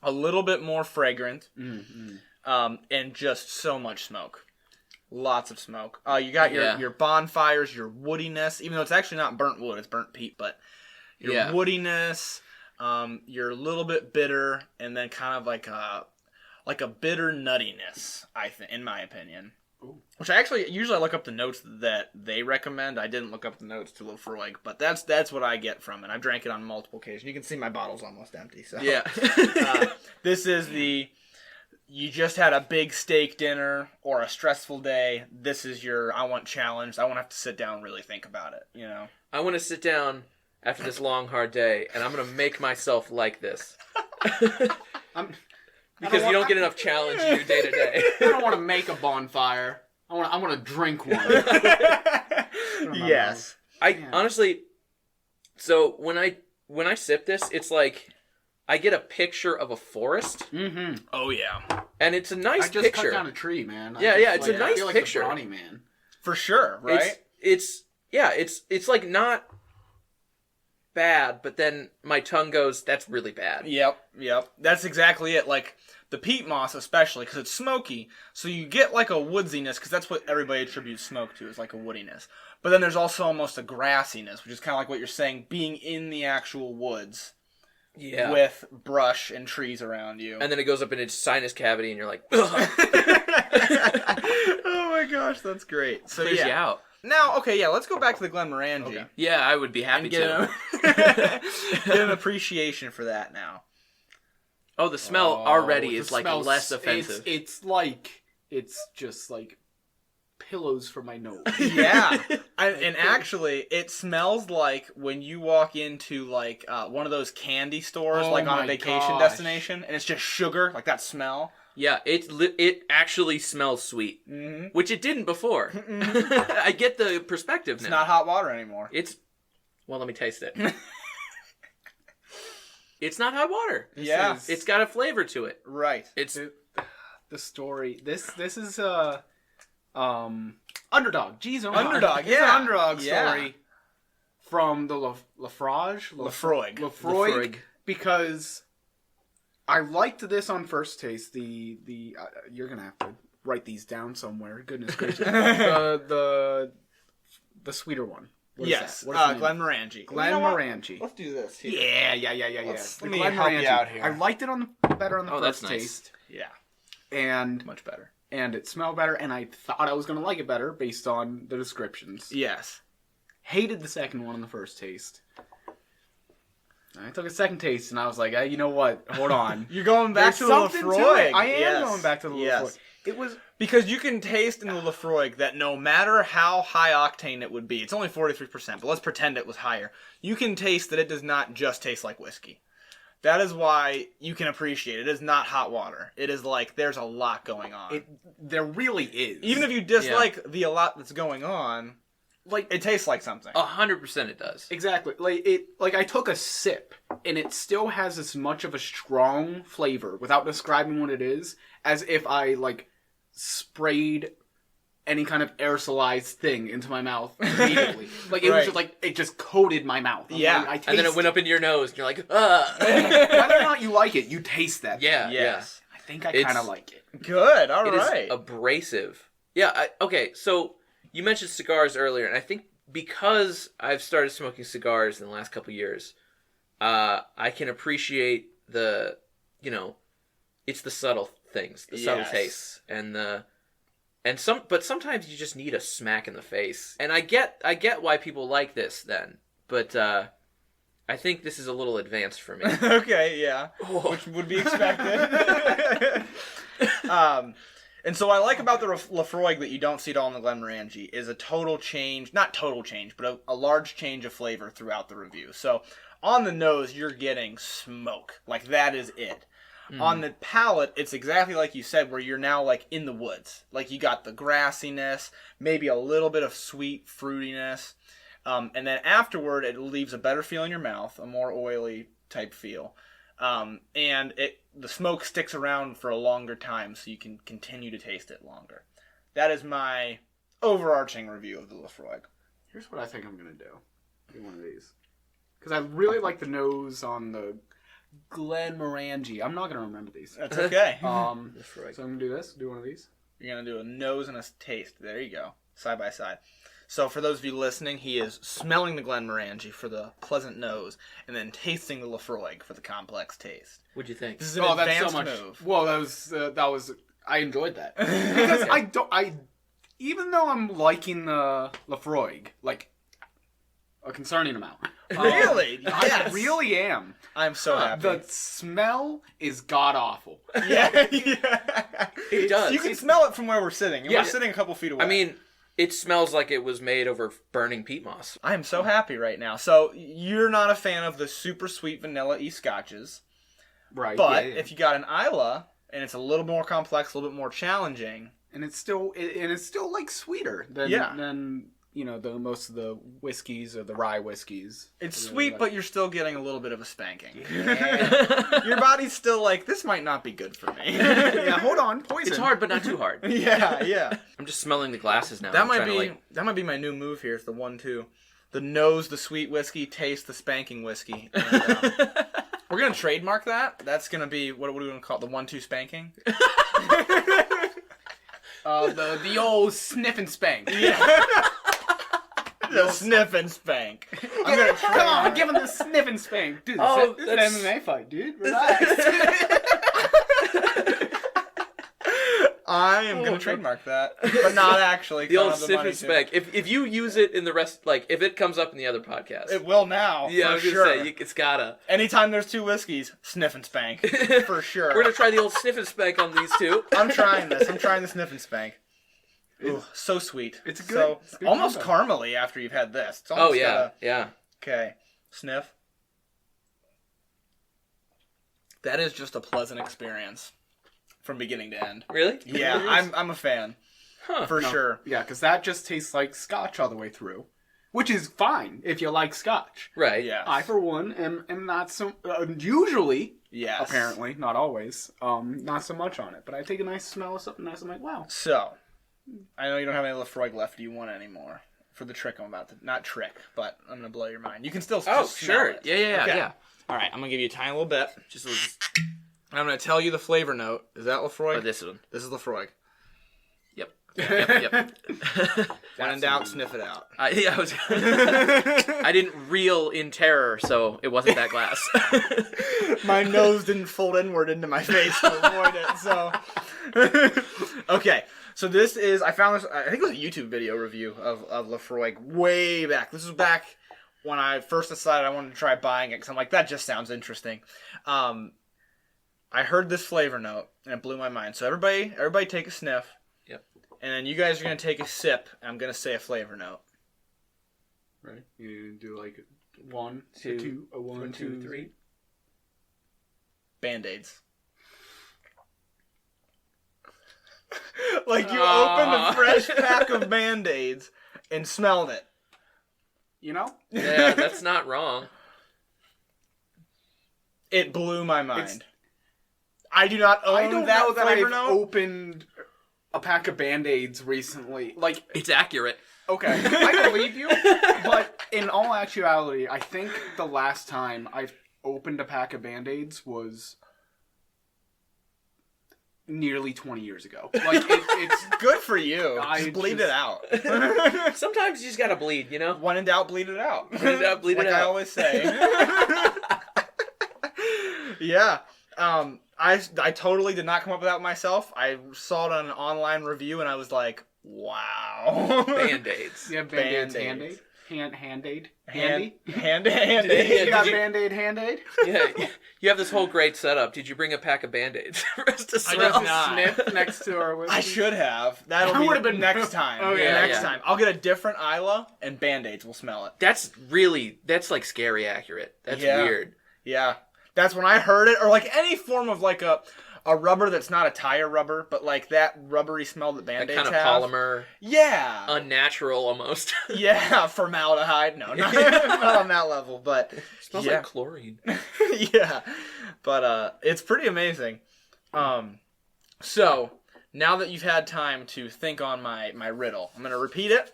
S2: little bit more fragrant. And just so much smoke. Lots of smoke. You got your bonfires, your woodiness, even though it's actually not burnt wood, it's burnt peat, but your woodiness, you're a little bit bitter, and then kind of like a bitter nuttiness, I think, in my opinion. Ooh. Which I actually usually look up the notes that they recommend. I didn't look up the notes to Laphroaig, but that's what I get from it. I've drank it on multiple occasions. You can see my bottle's almost empty. So
S1: yeah.
S2: This is you just had a big steak dinner or a stressful day. This is I want challenged. I want to have to sit down and really think about it, you know?
S1: I want to sit down after this long, hard day, and I'm going to make myself like this. Because you don't get enough challenge you day to day.
S3: I don't want to make a bonfire. I want to drink one.
S2: Yes.
S1: Honestly, so when I sip this, it's like I get a picture of a forest.
S2: Mm-hmm. Oh yeah,
S1: and it's a nice picture. I
S3: just cut down a tree, man.
S1: It's a nice
S3: like
S1: picture.
S3: The Brawny man,
S2: for sure. Right?
S1: It's like not bad, but then my tongue goes, "That's really bad."
S2: Yep. That's exactly it. Like the peat moss, especially because it's smoky, so you get like a woodsiness because that's what everybody attributes smoke to is like a woodiness. But then there's also almost a grassiness, which is kind of like what you're saying, being in the actual woods. Yeah. With brush and trees around you.
S1: And then it goes up in its sinus cavity and you're like, ugh.
S2: Oh my gosh, that's great. So
S1: clears you out.
S2: Now, let's go back to the Glenmorangie. Okay.
S1: Yeah, I would be happy to.
S2: Get an appreciation for that now.
S1: Oh, the smell already is like less offensive.
S3: It's just like pillows for my nose.
S2: Yeah. And actually, it smells like when you walk into like one of those candy stores, like on a vacation destination, and it's just sugar, like that smell.
S1: Yeah, it actually smells sweet, which it didn't before. I get the perspective now.
S2: It's not hot water anymore.
S1: Well, let me taste it. It's not hot water. It's got a flavor to it.
S2: Right.
S1: It's
S3: the story. This is Underdog. Geez,
S2: Underdog.
S3: It's an Underdog story from the Laphroaig. Because I liked this on first taste. The you're gonna have to write these down somewhere. Goodness gracious. the sweeter one.
S2: Yes. Glenmorangie.
S3: Glenmorangie.
S2: You know, let's do this here.
S3: Yeah.
S2: Let me help you out here.
S3: I liked it better on the first taste.
S2: Yeah.
S3: And
S2: much better.
S3: And it smelled better, and I thought I was going to like it better based on the descriptions.
S2: Yes.
S3: Hated the second one on the first taste. I took a second taste, and I was like, hey, you know what? Hold on.
S2: You're going back to the Laphroaig.
S3: I am going back to the Laphroaig. It was...
S2: Because you can taste in the Laphroaig that no matter how high octane it would be, it's only 43%, but let's pretend it was higher. You can taste that it does not just taste like whiskey. That is why you can appreciate it. It is not hot water. It is like there's a lot going on.
S3: There really is.
S2: Even if you dislike the a lot that's going on, like it tastes like something.
S1: 100% it does.
S3: Exactly. Like I took a sip and it still has as much of a strong flavor without describing what it is as if I like sprayed any kind of aerosolized thing into my mouth immediately. Like it was just like it just coated my mouth.
S2: Like,
S1: and then it went up into your nose and you're like,
S3: Whether or not you like it, you taste that.
S1: Yeah.
S2: Yes.
S3: I think I kind of like it.
S2: Good. All right.
S1: It is abrasive. Yeah. Okay. So you mentioned cigars earlier, and I think because I've started smoking cigars in the last couple of years, I can appreciate it's the subtle things, the subtle tastes, but sometimes you just need a smack in the face. And I get why people like this then. But I think this is a little advanced for me.
S2: Okay, yeah. Which would be expected. And so what I like about the Laphroaig that you don't see at all in the Glenmorangie is a total change, not total change, but a large change of flavor throughout the review. So on the nose, you're getting smoke. Like, that is it. On the palate, it's exactly like you said, where you're now, like, in the woods. Like, you got the grassiness, maybe a little bit of sweet fruitiness. And then afterward, it leaves a better feel in your mouth, a more oily type feel. And the smoke sticks around for a longer time, so you can continue to taste it longer. That is my overarching review of the Laphroaig.
S3: Here's what I think I'm going to do. Do one of these. Because I really like the nose on the Glenmorangie. I'm not going to remember these.
S2: That's okay.
S3: So I'm going to do this. Do one of these.
S2: You're going to do a nose and a taste. There you go. Side by side. So for those of you listening, he is smelling the Glenmorangie for the pleasant nose, and then tasting the Laphroaig for the complex taste.
S1: What'd you think?
S2: This is an advanced move.
S3: Well, that was. I enjoyed that because even though I'm liking the Laphroaig, like a concerning amount.
S2: Really?
S3: I really am.
S2: I'm so happy.
S3: The smell is god awful.
S2: Yeah.
S1: It does.
S2: You can smell it from where we're sitting. And we're sitting a couple feet away.
S1: I mean, it smells like it was made over burning peat moss.
S2: I am so happy right now. So you're not a fan of the super sweet vanilla-y scotches.
S3: Right.
S2: But if you got an Islay, and it's a little more complex, a little bit more challenging.
S3: And it's still like sweeter than the most of the whiskeys or the rye whiskeys.
S2: It's sweet, but you're still getting a little bit of a spanking. Yeah. Your body's still like, this might not be good for me.
S3: Yeah, hold on, poison.
S1: It's hard, but not too hard.
S2: Yeah.
S1: I'm just smelling the glasses now.
S2: That might be my new move here. It's the 1-2. The nose, the sweet whiskey, taste the spanking whiskey. And, we're gonna trademark that. That's gonna be what are we gonna call it? The 1-2 spanking.
S3: The old sniff and spank.
S2: Yeah. The sniff and spank.
S3: Come on, give him the sniff and spank. Dude, this is an MMA fight, dude. Relax.
S2: I am going to trademark that, but not actually.
S1: The old sniff and spank. If you use it in the rest, like, if it comes up in the other podcast.
S2: It will now,
S1: yeah, I was
S2: sure.
S1: going to say, it's gotta.
S2: Anytime there's 2 whiskeys, sniff and spank. For sure.
S1: We're going to try the old sniff and spank on these 2.
S2: I'm trying this. I'm trying the sniff and spank. Ooh, so sweet.
S3: It's good.
S2: So, almost caramely after you've had this. It's almost
S1: yeah.
S2: Okay, sniff. That is just a pleasant experience from beginning to end.
S1: Really?
S2: Yeah, I'm a fan. For sure.
S3: Yeah, because that just tastes like Scotch all the way through. Which is fine if you like Scotch.
S1: Right.
S2: Yeah.
S3: I, for one, am not so... usually,
S2: yes.
S3: Apparently, not always, not so much on it. But I take a nice smell of something nice, I'm like, wow.
S2: So, I know you don't have any Laphroaig left. Do you want any more? For the trick I'm about to... Not trick, but I'm going to blow your mind. You can still smell it.
S1: Yeah.
S2: All right, I'm going to give you a tiny little bit. I'm going to tell you the flavor note. Is that Laphroaig?
S1: Oh, this one.
S2: This is Laphroaig.
S1: Yep.
S2: When in doubt, sniff it out.
S1: I didn't reel in terror, so it wasn't that glass.
S2: My nose didn't fold inward into my face to avoid it, so... Okay, so this is... I found this... I think it was a YouTube video review of Laphroaig way back. This was back when I first decided I wanted to try buying it, because I'm like, that just sounds interesting. I heard this flavor note, and it blew my mind. So everybody take a sniff. And then you guys are going to take a sip, and I'm going to say a flavor note.
S3: Right. You do like 1,
S1: 2,
S3: 2, 1, 2, 3.
S2: Band-Aids. Like you opened a fresh pack of Band-Aids and smelled it.
S3: You know?
S1: Yeah, that's not wrong.
S2: It blew my mind. I do not own that flavor note.
S3: Opened a pack of Band-Aids recently. Like,
S1: it's accurate.
S3: Okay, I believe you, but in all actuality, I think the last time I opened a pack of Band-Aids was nearly 20 years ago. Like, it's
S2: good for you. Just bleed it out.
S1: Sometimes you just gotta bleed, you know?
S2: When in doubt, bleed it out.
S1: When in doubt, bleed it out.
S2: Like I always say. Yeah. I totally did not come up with that myself. I saw it on an online review and I was like, wow.
S1: Band-Aids.
S3: You have Band-Aids. Hand-aid?
S2: Handy?
S3: You got Band-Aid, Hand-Aid?
S1: Yeah, you have this whole great setup. Did you bring a pack of Band-Aids for us to
S2: I
S1: smell?
S2: did not.
S3: Sniff next to our whiskey.
S2: I should have.
S3: That
S2: That'll
S3: would've
S2: be
S3: been-
S2: next time.
S3: Oh,
S2: yeah,
S3: yeah,
S2: next
S1: yeah.
S2: time. I'll get a different Islay and Band-Aids will smell it.
S1: That's like scary accurate. That's
S2: Yeah.
S1: weird.
S2: Yeah. That's when I heard it. Or like any form of like a rubber that's not a tire rubber, but like that rubbery smell that
S1: That
S2: Band-Aids
S1: kind of
S2: have.
S1: polymer,
S2: Yeah.
S1: unnatural almost.
S2: Yeah, formaldehyde. No, not on that level, but
S1: Smells
S2: yeah.
S1: like chlorine.
S2: Yeah. But it's pretty amazing. So now that you've had time to think on my riddle, I'm gonna repeat it.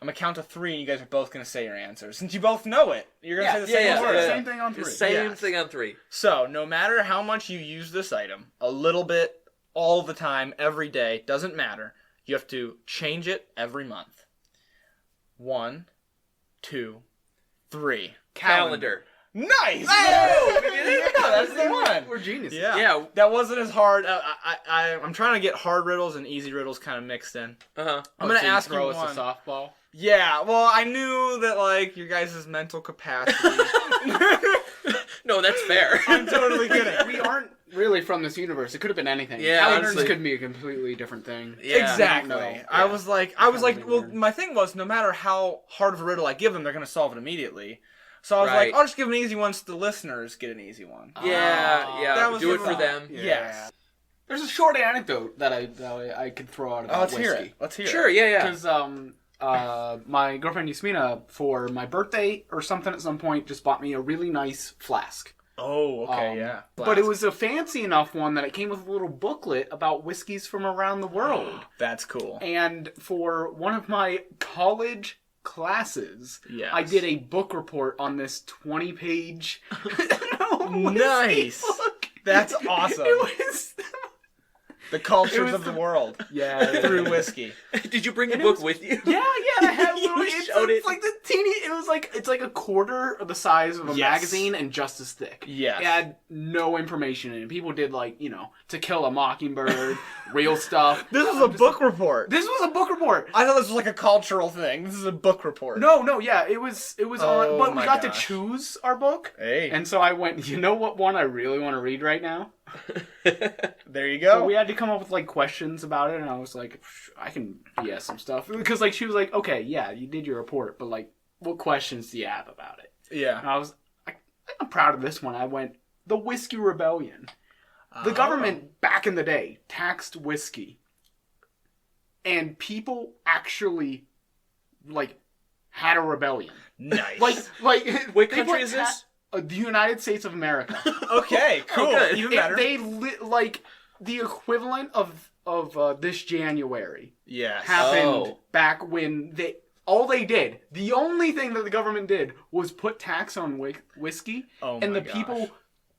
S2: I'm gonna count to 3, and you guys are both gonna say your answers. Since you both know it, you're gonna say the same word.
S3: Same thing on 3.
S1: Same
S2: Yes.
S1: thing on 3.
S2: So no matter how much you use this item, a little bit, all the time, every day, doesn't matter. You have to change it every month. 1, 2, 3.
S1: Calendar.
S2: Nice!
S1: Oh,
S2: yeah, that's the one.
S3: We're geniuses.
S2: Yeah, that wasn't as hard. I'm trying to get hard riddles and easy riddles kind of mixed in.
S1: Uh-huh.
S2: I'm gonna ask you
S3: throw us
S2: one.
S3: a softball.
S2: Yeah, well, I knew that like your guys' mental capacity.
S1: No, that's fair.
S2: I'm totally kidding.
S3: We aren't really from this universe. It could have been anything.
S1: Yeah,
S3: Calendars
S1: honestly.
S3: could be a completely different thing.
S1: Yeah.
S2: Exactly.
S3: No.
S2: I
S3: Yeah.
S2: was like,
S3: Totally
S2: well,
S3: weird.
S2: my thing was, no matter how hard of a riddle I give them, they're gonna solve it immediately. So I was
S1: Right.
S2: like, I'll just give an easy one so the listeners get an easy one.
S1: Yeah,
S2: That was
S1: do
S2: the
S1: it for
S2: thought.
S1: them.
S3: Yeah.
S2: Yes.
S3: There's a short anecdote that I could throw out about
S2: Let's
S3: whiskey.
S2: hear it. Let's hear
S1: Sure,
S2: it.
S1: yeah.
S3: Because my girlfriend Yasmina, for my birthday or something at some point, just bought me a really nice flask.
S2: Oh, okay, yeah.
S3: But it was a fancy enough one that it came with a little booklet about whiskeys from around the world.
S2: That's cool.
S3: And for one of my college classes,
S2: Yes.
S3: I did a book report on this 20-page
S2: Nice.
S3: book.
S2: That's awesome.
S3: It was...
S2: The cultures
S3: It was
S2: of the world
S3: Yeah.
S2: through whiskey.
S1: Did you bring the
S3: And it
S1: book
S3: was-
S1: with you?
S3: Yeah, I have
S1: You
S3: little,
S1: showed
S3: it's
S1: it.
S3: like the teeny. It's like a quarter of the size of a
S2: Yes.
S3: magazine and just as thick.
S2: Yes.
S3: It had no information in it. People did like To Kill a Mockingbird, real stuff.
S2: This was a book report.
S3: This was a book report.
S2: I thought this was like a cultural thing. This is a book report.
S3: No, yeah, it was
S2: Oh
S3: on. But we
S2: my
S3: got
S2: gosh.
S3: to choose our book.
S2: Hey.
S3: And so I went. You know what one I really want to read right now?
S2: There you
S3: So
S2: go.
S3: we had to come up with like questions about it, and I was like, I can BS some stuff because like she was like, okay, yeah, you did your report, but like, what questions do you have about it?
S2: Yeah.
S3: And I'm proud of this one. I went the Whiskey Rebellion. The government back in the day taxed whiskey, and people actually like had a rebellion.
S2: Nice.
S3: Like
S1: What
S3: they
S1: country
S3: put
S1: is this?
S3: The United States of America.
S2: Okay, cool.
S1: good.
S2: Even better.
S3: They like the equivalent of this January
S2: Yes.
S3: happened back when all they did, the only thing that the government did was put tax on whiskey,
S2: Oh
S3: and
S2: my
S3: the
S2: gosh.
S3: people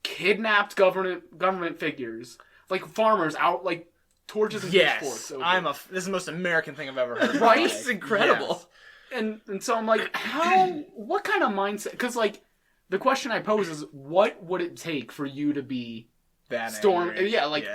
S3: kidnapped government figures, like farmers out like torches and
S2: Yes.
S3: pitchforks. over.
S2: This is the most American thing I've ever heard.
S3: Right?
S2: Like,
S3: This
S1: is incredible.
S2: yes.
S3: And so I'm like, what kind of mindset? Because like the question I pose is, what would it take for you to be
S2: That
S3: Storm-
S2: angry.
S3: yeah, like-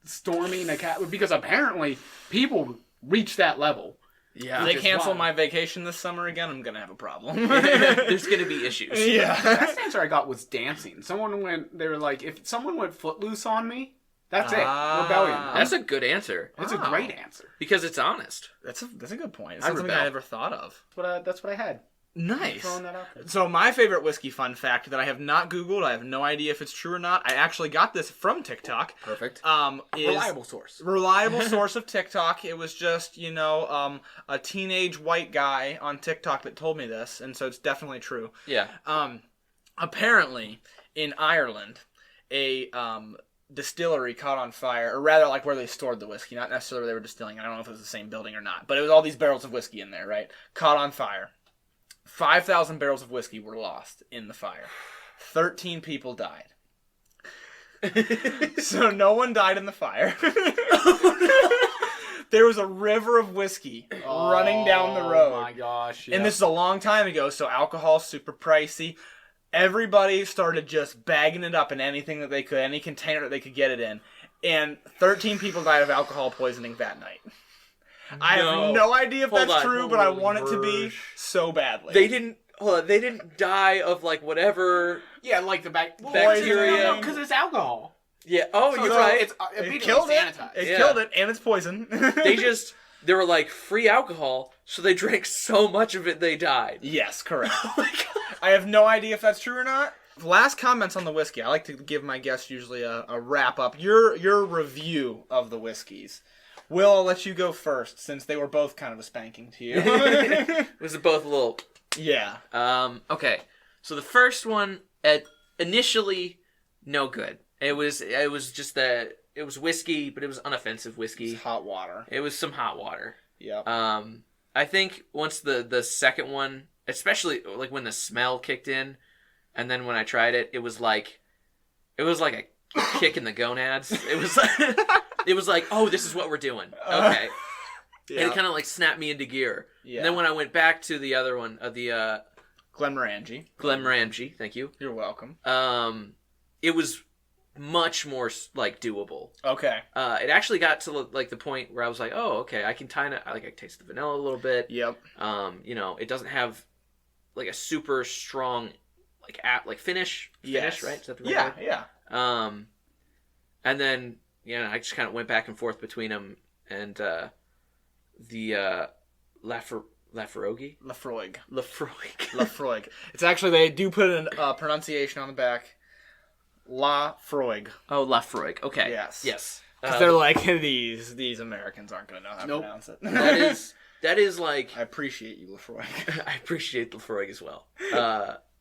S3: storming a cat? Because apparently people reach that level.
S1: Yeah.
S2: If they
S3: Which is
S2: cancel
S3: why.
S2: my vacation this summer again, I'm gonna have a problem.
S1: There's gonna be issues.
S3: The
S2: yeah.
S3: best answer I got was dancing. They were like, if someone went footloose on me, that's it. Rebellion.
S1: That's a good answer
S3: That's a
S2: Wow.
S3: great answer.
S1: because it's honest.
S2: That's a good point. It's
S1: I
S2: not something I
S1: rebel.
S2: never thought of.
S3: That's what I had.
S2: Nice.
S3: Throwing that out there.
S2: So my favorite whiskey fun fact that I have not Googled, I have no idea if it's true or not. I actually got this from TikTok.
S3: Perfect.
S2: Is
S3: Reliable source.
S2: reliable source of TikTok. It was just, a teenage white guy on TikTok that told me this, and so it's definitely true.
S1: Yeah.
S2: Apparently, in Ireland, a distillery caught on fire, or rather, like where they stored the whiskey, not necessarily where they were distilling. I don't know if it was the same building or not, but it was all these barrels of whiskey in there, right? Caught on fire. 5,000 barrels of whiskey were lost in the fire. 13 people died. So no one died in the fire. There was a river of whiskey running down the road.
S3: Oh my gosh.
S2: And this is a long time ago, so alcohol's super pricey. Everybody started just bagging it up in anything that they could, any container that they could get it in. And 13 people died of alcohol poisoning that night. I have no idea if that's true, but I want it to be so badly.
S1: They didn't die of like whatever.
S3: Yeah, like the
S1: bacteria.
S3: Because it's alcohol.
S1: Yeah. Oh, you're right.
S2: It killed it. It killed it, and it's poison.
S1: They were like free alcohol, so they drank so much of it they died.
S2: Yes, correct.
S1: Oh my god.
S2: I have no idea if that's true or not. Last comments on the whiskey. I like to give my guests usually a wrap up. Your review of the whiskeys. Will, I'll let you go first, since they were both kind of a spanking to you.
S1: Was it both a little?
S2: Yeah.
S1: Okay. So the first one, initially, no good. It was just that it was whiskey, but it was unoffensive whiskey.
S2: It's hot water.
S1: It was some hot water.
S2: Yep.
S1: I think once the second one, especially like when the smell kicked in, and then when I tried it, it was like a kick in the gonads. It was like, oh, this is what we're doing. Okay. Yeah. And it kind of like snapped me into gear. Yeah. And then when I went back to the other one, the Glenmorangie, thank you.
S2: You're welcome.
S1: It was much more like doable.
S2: Okay.
S1: It actually got to like the point where I was like, oh, okay, I can I taste the vanilla a little bit.
S2: Yep.
S1: It doesn't have like a super strong like finish.
S2: Yes.
S1: Right? Is that the right
S2: word? Yeah.
S1: And then I just kind of went back and forth between them and the Laphroaig.
S2: It's actually, they do put a pronunciation on the back. Laphroaig.
S1: Oh, Laphroaig. Okay.
S2: Yes. Because they're like, these Americans aren't going to know how to pronounce it.
S1: That is like...
S2: I appreciate you, Laphroaig.
S1: I appreciate Laphroaig as well.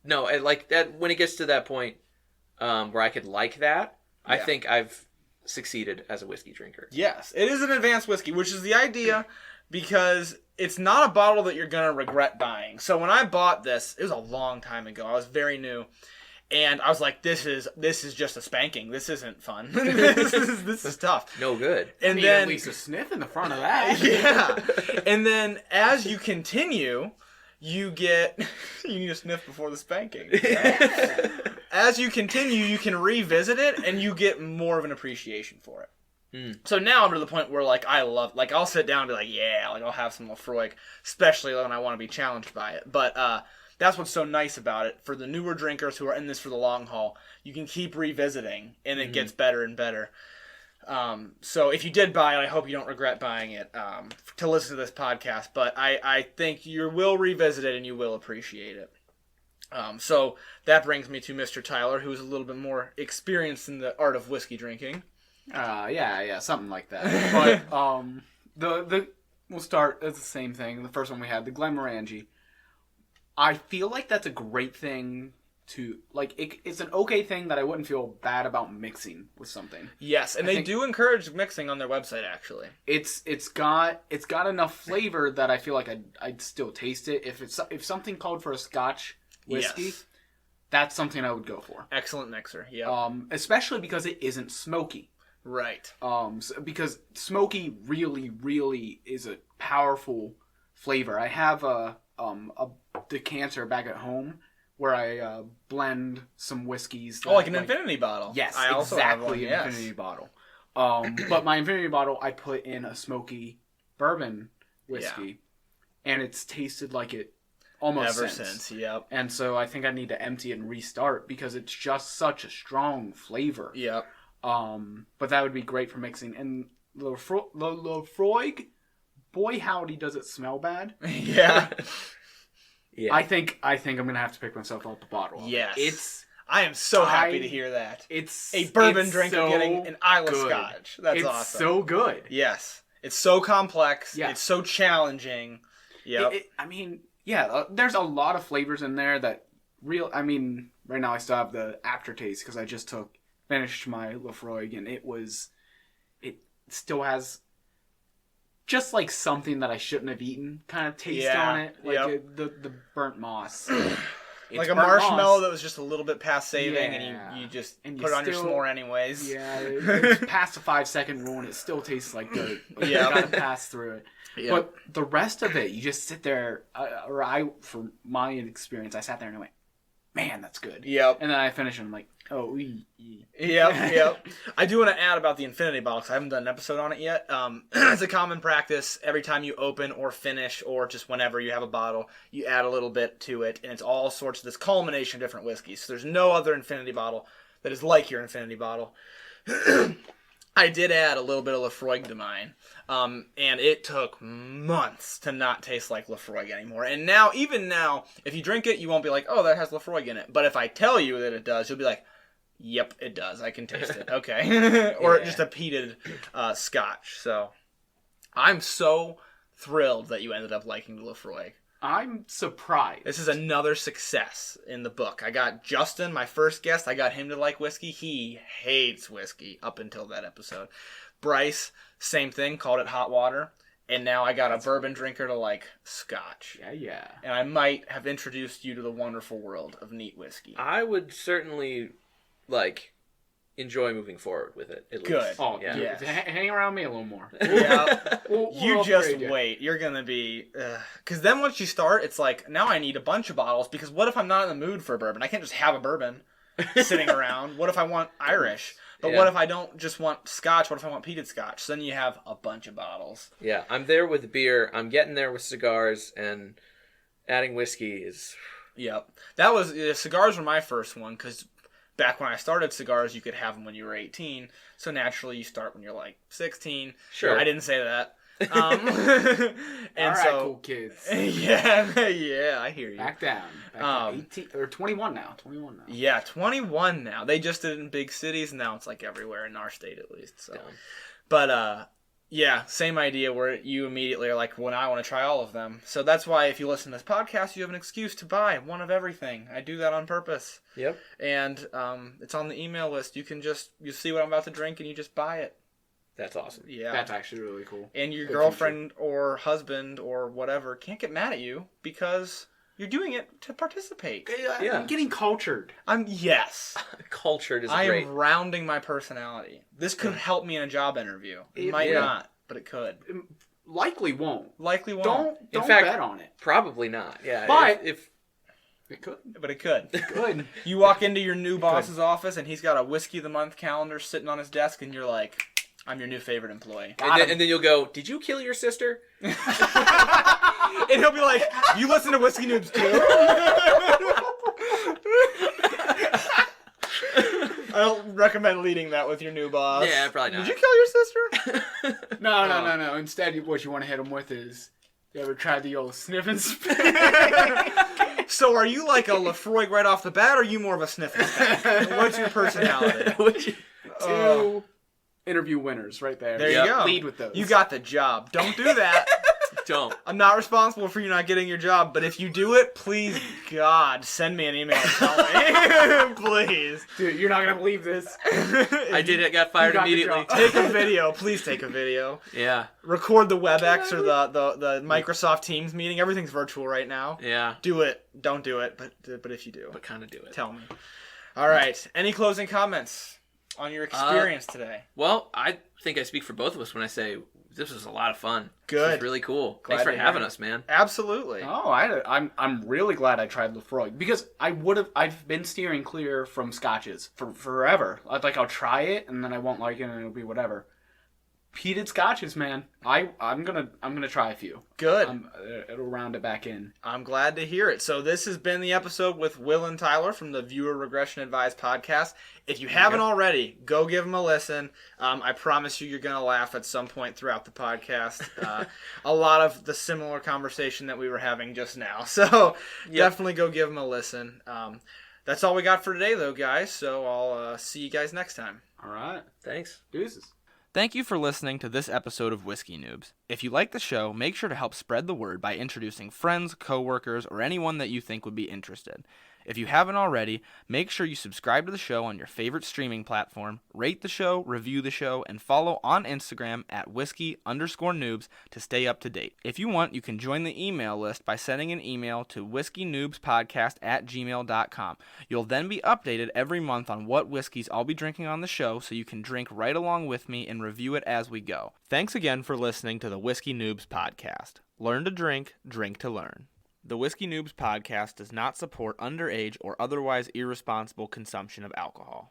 S1: No, and like that, when it gets to that point where I could like that, I think I've succeeded as a whiskey drinker.
S2: Yes. It is an advanced whiskey, which is the idea, because it's not a bottle that you're going to regret buying. So when I bought this, it was a long time ago. I was very new. And I was like, this is just a spanking. This isn't fun. this is tough.
S1: No good.
S2: And then
S3: at least a sniff in the front of that.
S2: Yeah. And then as you continue, you get... You need a sniff before the spanking. Right? As you continue, you can revisit it, and you get more of an appreciation for it. So now I'm to the point where, like, I'll sit down and be like, yeah, like, I'll have some Laphroaig, especially when I want to be challenged by it. But that's what's so nice about it. For the newer drinkers who are in this for the long haul, you can keep revisiting, and it gets better and better. So if you did buy it, I hope you don't regret buying it to listen to this podcast. But I think you will revisit it, and you will appreciate it. So that brings me to Mr. Tyler, who's a little bit more experienced in the art of whiskey drinking.
S3: Yeah, something like that. But we'll start as the same thing. The first one we had, the Glenmorangie. I feel like that's a great thing to like. It's an okay thing that I wouldn't feel bad about mixing with something.
S2: Yes, and they do encourage mixing on their website. Actually,
S3: it's got enough flavor that I feel like I'd still taste it. If something called for a Scotch whiskey, that's something I would go for.
S2: Excellent mixer. Yeah.
S3: Especially because it isn't smoky.
S2: Right.
S3: Because smoky really, really is a powerful flavor. I have a decanter back at home where I blend some whiskeys.
S2: Like an infinity bottle.
S3: Yes,
S2: I also have one,
S3: an infinity bottle. But my infinity bottle, I put in a smoky bourbon whiskey, and it's tasted like it almost
S2: ever since. Yep.
S3: And so I think I need to empty it and restart because it's just such a strong flavor.
S2: Yep.
S3: But that would be great for mixing. And Laphroaig, boy howdy, does it smell bad.
S2: Yeah.
S3: I think I'm gonna have to pick myself out the bottle.
S2: Yes. I am so happy to hear that.
S3: It's
S2: a bourbon drinker getting an Islay Scotch. That's awesome.
S3: It's so good.
S2: Yes. It's so complex.
S3: Yeah.
S2: It's so challenging. Yep.
S3: There's a lot of flavors in there that right now I still have the aftertaste because I just finished my Laphroaig, and it still has just like something that I shouldn't have eaten kind of taste on it. Like the burnt moss.
S2: Like a marshmallow that was just a little bit past saving, and you just put it on your s'more anyways.
S3: Yeah, it's past the 5-second rule, and it still tastes like good. You gotta pass through it. Yep. But the rest of it, you just sit there, for my experience, I sat there and I went, man, that's good.
S2: Yep.
S3: And then I finish and I'm like, oh,
S2: Yep. I do want to add about the infinity bottle because I haven't done an episode on it yet. It's a common practice. Every time you open or finish or just whenever you have a bottle, you add a little bit to it, and it's all sorts of this culmination of different whiskeys. So there's no other infinity bottle that is like your infinity bottle. I did add a little bit of Laphroaig to mine, and it took months to not taste like Laphroaig anymore. And now, even now, if you drink it, you won't be like, oh, that has Laphroaig in it. But if I tell you that it does, you'll be like, yep, it does. I can taste it. Okay. Or just a peated scotch. So I'm so thrilled that you ended up liking the Laphroaig.
S3: I'm surprised.
S2: This is another success in the book. I got Justin, my first guest. I got him to like whiskey. He hates whiskey up until that episode. Bryce, same thing, called it hot water. And now I got a bourbon drinker to like scotch.
S3: Yeah.
S2: And I might have introduced you to the wonderful world of neat whiskey.
S1: I would certainly enjoy moving forward with it. At
S2: Good.
S1: least.
S3: Oh,
S2: yeah.
S3: Hang around me a little more.
S2: Yeah. You just
S3: upgrade you.
S2: wait. You're going to be... Because then once you start, it's like, now I need a bunch of bottles. Because what if I'm not in the mood for a bourbon? I can't just have a bourbon sitting around. What if I want Irish? But what if I don't just want scotch? What if I want peated scotch? So then you have a bunch of bottles.
S1: Yeah, I'm there with beer. I'm getting there with cigars, and adding whiskey is...
S2: Yep. That was... cigars were my first one, because... Back when I started cigars, you could have them when you were 18. So naturally, you start when you're like 16.
S1: Sure.
S2: I didn't say that. And
S3: All right,
S2: so,
S3: cool kids.
S2: Yeah, I hear you.
S3: Back down. Back to 18 or 21 now. 21 now.
S2: Yeah, 21 now. They just did it in big cities. Now it's like everywhere in our state at least. So, but yeah, same idea where you immediately are like, well, I want to try all of them. So that's why if you listen to this podcast, you have an excuse to buy one of everything. I do that on purpose.
S1: Yep.
S2: And it's on the email list. You see what I'm about to drink and you just buy it.
S1: That's awesome.
S2: Yeah.
S3: That's actually really cool.
S2: And your girlfriend or husband or whatever can't get mad at you because you're doing it to participate.
S1: Yeah.
S3: I'm getting cultured.
S2: Yes.
S1: Cultured is
S2: I
S1: great.
S2: am rounding my personality. This could help me in a job interview. It might not, but it could.
S3: Likely won't.
S2: Likely won't.
S3: Don't
S1: In fact,
S3: bet on it.
S1: Probably not. Yeah.
S3: But
S1: if
S3: it could.
S2: But it could.
S3: Good.
S2: You walk into your new boss's office and he's got a whiskey of the month calendar sitting on his desk and you're like, I'm your new favorite employee.
S1: and then you'll go, did you kill your sister?
S2: And he'll be like, you listen to Whiskey Noobs too? I don't recommend leading that with your new boss.
S1: Yeah, probably not.
S2: Did you kill your sister?
S3: No. Instead, what you want to hit him with is, you ever tried the old sniff and spit?
S2: So are you like a Laphroaig right off the bat, or are you more of a sniff and spit? What's your personality?
S3: Two interview winners right there.
S2: There you go.
S3: Lead with those.
S2: You got the job. Don't do that.
S1: Don't.
S2: I'm not responsible for you not getting your job, but if you do it, please, God, send me an email and tell me. Please.
S3: Dude, you're not going to believe this.
S1: I did it. Got fired immediately.
S2: Take a video. Please take a video.
S1: Yeah.
S2: Record the WebEx or the Microsoft Teams meeting. Everything's virtual right now.
S1: Yeah.
S2: Do it. Don't do it, but if you do.
S1: But kind of do it.
S2: Tell me. All right. Any closing comments on your experience today?
S1: Well, I think I speak for both of us when I say this was a lot of fun.
S2: Good.
S1: This was really cool.
S2: Glad
S1: Thanks for
S2: to
S1: having
S2: hear it.
S1: us, man.
S2: Absolutely.
S3: Oh, I'm really glad I tried Laphroaig because I've been steering clear from scotches for forever. I'll try it and then I won't like it and it'll be whatever. Peated scotches, man. I'm gonna try a few.
S2: Good.
S3: It'll round it back in.
S2: I'm glad to hear it. So this has been the episode with Will and Tyler from the Viewer Regression Advised Podcast. If you haven't already, go give them a listen. I promise you're going to laugh at some point throughout the podcast. A lot of the similar conversation that we were having just now. So definitely go give them a listen. That's all we got for today, though, guys. So I'll see you guys next time.
S3: All right.
S1: Thanks.
S3: Deuces.
S2: Thank you for listening to this episode of Whiskey Noobs. If you like the show, make sure to help spread the word by introducing friends, coworkers, or anyone that you think would be interested. If you haven't already, make sure you subscribe to the show on your favorite streaming platform, rate the show, review the show, and follow on Instagram at whiskey_noobs to stay up to date. If you want, you can join the email list by sending an email to whiskeynoobspodcast@gmail.com. You'll then be updated every month on what whiskeys I'll be drinking on the show so you can drink right along with me and review it as we go. Thanks again for listening to the Whiskey Noobs Podcast. Learn to drink, drink to learn.
S4: The Whiskey Noobs podcast does not support underage or otherwise irresponsible consumption of alcohol.